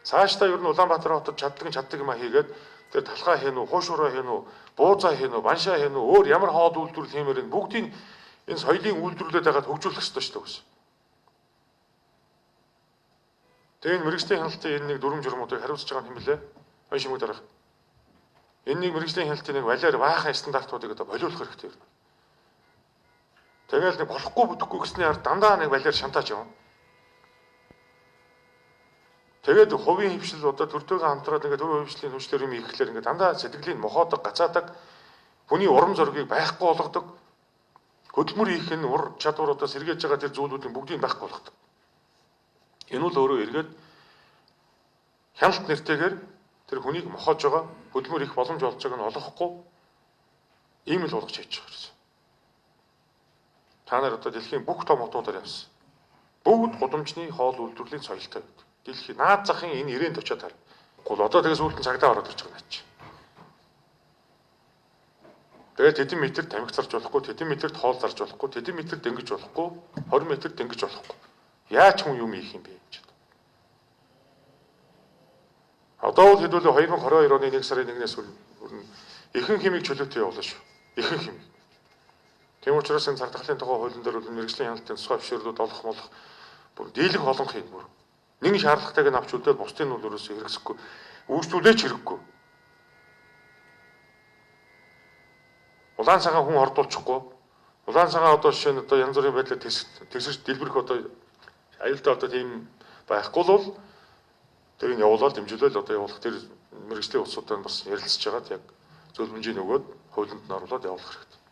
Цаашдаа ер нь Улаанбаатар хотод чаддаг юм хийгээд тэр талхаа хийн үү, хуушураа хийн үү, бууцаа хийн үү, баншаа хийн үү, өөр ямар хоол үйлдвэрлэл хиймээр энэ бүгдийг энэ соёлын үйлдвэрлэлээд байгаад хөгжүүлэх ёстой шүү дээ. Тэгээ энэ мэргэжлийн хяналтын энэ нэг дүрм журмуудыг хариуцж байгаа юм хэмлээ. Ой шимэг дарах. Энэ нэг мэргэжлийн хяналтын нэг валиар баахан стандартуудыг одоо болиулах хэрэгтэй юм. Тэгэл нэг болохгүй бүтэхгүй гэсний ард дандаа нэг валиар шантааж явна. Тэгээд хувийн хвшил одоо төртөөгөө хамтраад ингээд төв хвшлийн хвшлэр юм ихэхлээр ингээд дандаа сэтгэлийн мохоодог, гацаадаг, хүний урам зоригийг байхгүй болгодог, хөдөлмөр хийх нь ур чадваруудаас эргэж байгаа тэр зүйлүүдийн бүгдийг байхгүй болгодог. Энэ бол өөрөө эргээд хяналт нэртэйгээр тэр хүнийг мохоож байгаа, хөдөлмөр их боломж олж байгааг нь олохгүй ийм л болгож хийж байгаа гэсэн. Та нар одоо дэлхийн бүх том хотуудаар явсан. Бүгд гудамжны хоол үйлдвэрлэлийн соёлтой байдаг. Дэлхийн наад захын энэ 90-д очиад таар. Гол одоо тэгээс үүлдэн цагдаа ороод ирж байгаа наач. Тэгээд тэдэн метр тамхицарч болохгүй, тэдэн метрт хоол зарж болохгүй, тэдэн метр дэнгэж болохгүй, 20 метр дэнгэж болохгүй. Яаж хүн юм ийх юм бэ гэж. Одоо бол хэдүүлээ 2022 оны 1 сарын 1-ээс хүрнэ ихэнх хэмийг чөлөөтэй явуулна шүү. Ихэнх хэм. Тийм учраас энэ цагдахлын тухай хуулийн дээр бол мэргэжлийн хяналтын тусгай бишрэлүүд олох молох бүр дийлэнх олонх юм бүр. Нэг шаардлагатайг нь авч үзээд бусдын нь өөрөөсөө хэрэгсэхгүй. Үүсвүүлээч хэрэггүй. Улаан цагаан хүн ордуулчихгүй. Улаан цагаан одоо жишээ нь одоо янз бүрийн байдлаар тэсэрч дэлбэрэх одоо аюултай одоо тийм байхгүй бол тэрийг явуулаад дэмжүүлэл одоо явуулах тэр мэргэжлийн улсуудаа бас ярилцж байгаад яг зөвлөмжийг өгөөд хуулинд нь оруулаад явуулах хэрэгтэй.